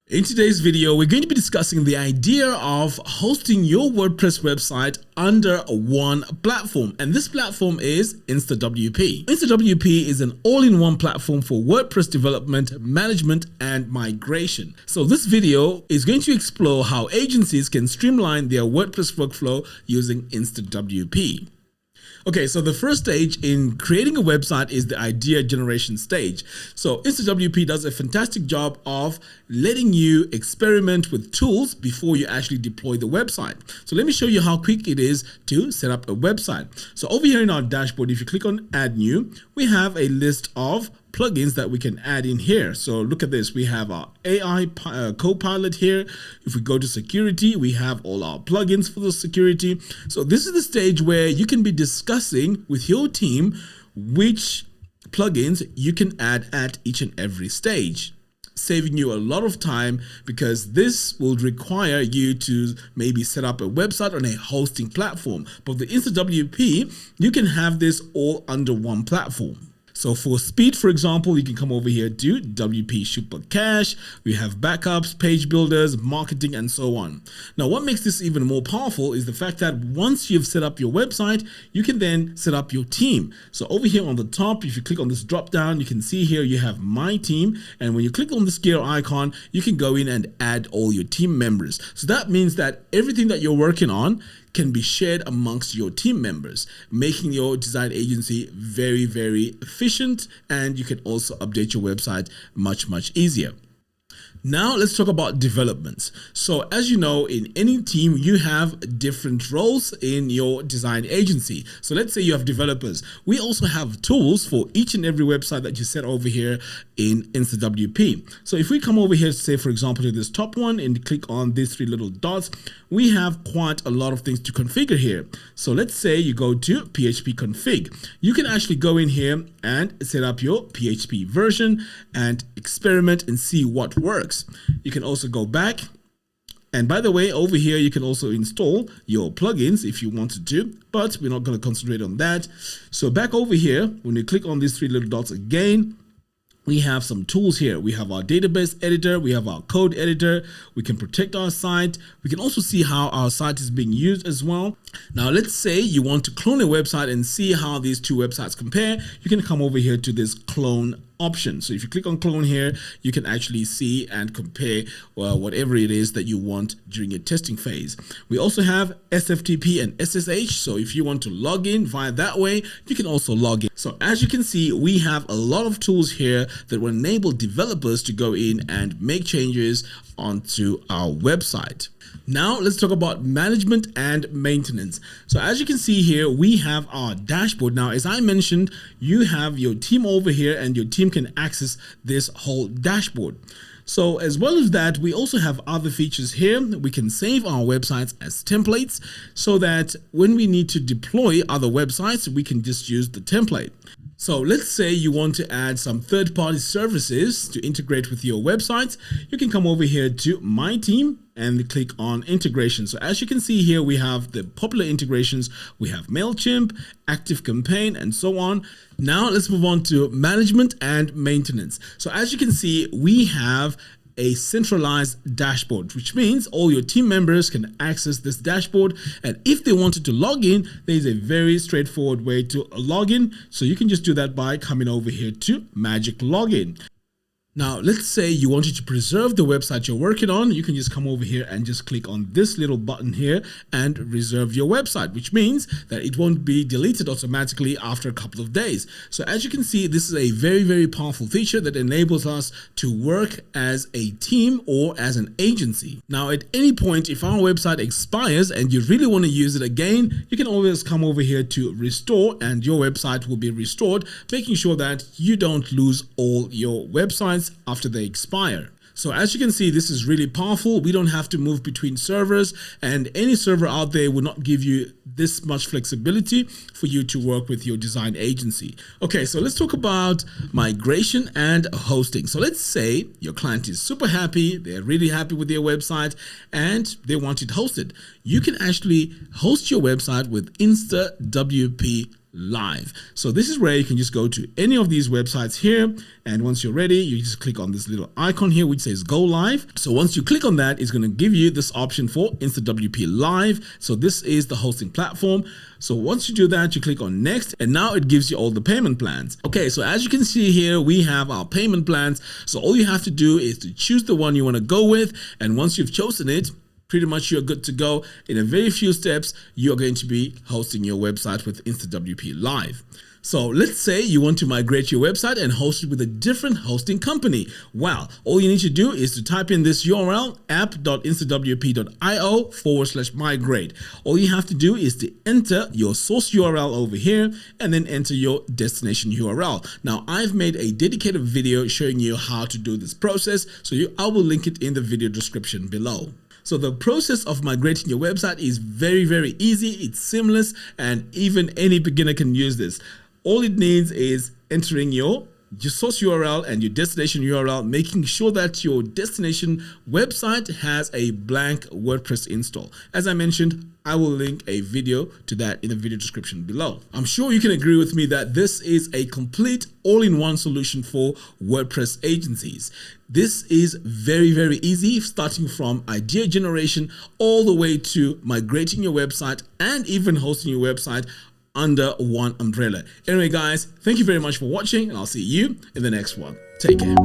In today's video, we're going to be discussing the idea of hosting your WordPress website under one platform, and this platform is InstaWP. InstaWP is an all-in-one platform for WordPress development, management, and migration. So this video is going to explore how agencies can streamline their WordPress workflow using InstaWP. Okay, so the first stage in creating a website is the idea generation stage. So InstaWP does a fantastic job of letting you experiment with tools before you actually deploy the website. So let me show you how quick it is to set up a website. So over here in our dashboard, if you click on Add New, we have a list of plugins that we can add in here. So look at this. We have our AI Copilot here. If we go to security, we have all our plugins for the security. So this is the stage where you can be discussing with your team which plugins you can add at each and every stage, saving you a lot of time, because this will require you to maybe set up a website on a hosting platform. But the InstaWP, you can have this all under one platform. So for speed, for example, you can come over here to WP Super Cache. We have backups, page builders, marketing, and so on. Now, what makes this even more powerful is the fact that once you've set up your website, you can then set up your team. So over here on the top, if you click on this drop down, you can see here you have My Team. And when you click on this gear icon, you can go in and add all your team members. So that means that everything that you're working on can be shared amongst your team members, making your design agency very, very efficient, and you can also update your website much easier. Now let's talk about developments. So as you know, in any team, you have different roles in your design agency. So let's say you have developers. We also have tools for each and every website that you set over here in InstaWP. So if we come over here, say for example to this top one and click on these three little dots, we have quite a lot of things to configure here. So let's say you go to PHP config. You can actually go in here and set up your PHP version and experiment and see what works. You can also go back, and by the way, over here you can also install your plugins if you wanted to, but we're not going to concentrate on that. So back over here, when you click on these three little dots again, we have some tools here. We have our database editor, we have our code editor, we can protect our site. We can also see how our site is being used as well. Now, let's say you want to clone a website and see how these two websites compare. You can come over here to this clone option. So if you click on clone here, you can actually see and compare whatever it is that you want during your testing phase. We also have SFTP and SSH. So if you want to log in via that way, you can also log in. So as you can see, we have a lot of tools here that will enable developers to go in and make changes onto our website. Now let's talk about management and maintenance. So as you can see here, we have our dashboard. Now, as I mentioned, you have your team over here and your team can access this whole dashboard. So as well as that, we also have other features here. We can save our websites as templates so that when we need to deploy other websites, we can just use the template. So let's say you want to add some third-party services to integrate with your websites. You can come over here to My Team and click on integration. So as you can see here, we have the popular integrations. We have MailChimp, ActiveCampaign, and so on. Now let's move on to management and maintenance. So as you can see, we have a centralized dashboard, which means all your team members can access this dashboard. And if they wanted to log in, there is a very straightforward way to log in. So you can just do that by coming over here to Magic Login. Now, let's say you wanted to preserve the website you're working on. You can just come over here and just click on this little button here and reserve your website, which means that it won't be deleted automatically after a couple of days. So as you can see, this is a very powerful feature that enables us to work as a team or as an agency. Now, at any point, if our website expires and you really want to use it again, you can always come over here to restore and your website will be restored, making sure that you don't lose all your websites after they expire. So as you can see, this is really powerful. We don't have to move between servers, and any server out there will not give you this much flexibility for you to work with your design agency. Okay, so let's talk about migration and hosting. So let's say your client is super happy, they're really happy with their website and they want it hosted. You can actually host your website with InstaWP live. So this is where you can just go to any of these websites here, and once you're ready, you just click on this little icon here which says go live. So once you click on that, it's going to give you this option for InstaWP Live. So this is the hosting platform. So once you do that, you click on next, and now it gives you all the payment plans. Okay, so as you can see here, we have our payment plans. So all you have to do is to choose the one you want to go with, and once you've chosen it, pretty much you're good to go. In a very few steps, you're going to be hosting your website with InstaWP Live. So let's say you want to migrate your website and host it with a different hosting company. Well, all you need to do is to type in this URL, app.instawp.io/migrate. All you have to do is to enter your source URL over here and then enter your destination URL. Now, I've made a dedicated video showing you how to do this process, so I will link it in the video description below. So the process of migrating your website is very, very easy. It's seamless, and even any beginner can use this. All it needs is entering your source URL and your destination URL, making sure that your destination website has a blank WordPress install. As I mentioned, I will link a video to that in the video description below. I'm sure you can agree with me that this is a complete all-in-one solution for WordPress agencies. This is very, very easy, starting from idea generation all the way to migrating your website and even hosting your website under one umbrella. Anyway, guys, thank you very much for watching, and I'll see you in the next one. Take care.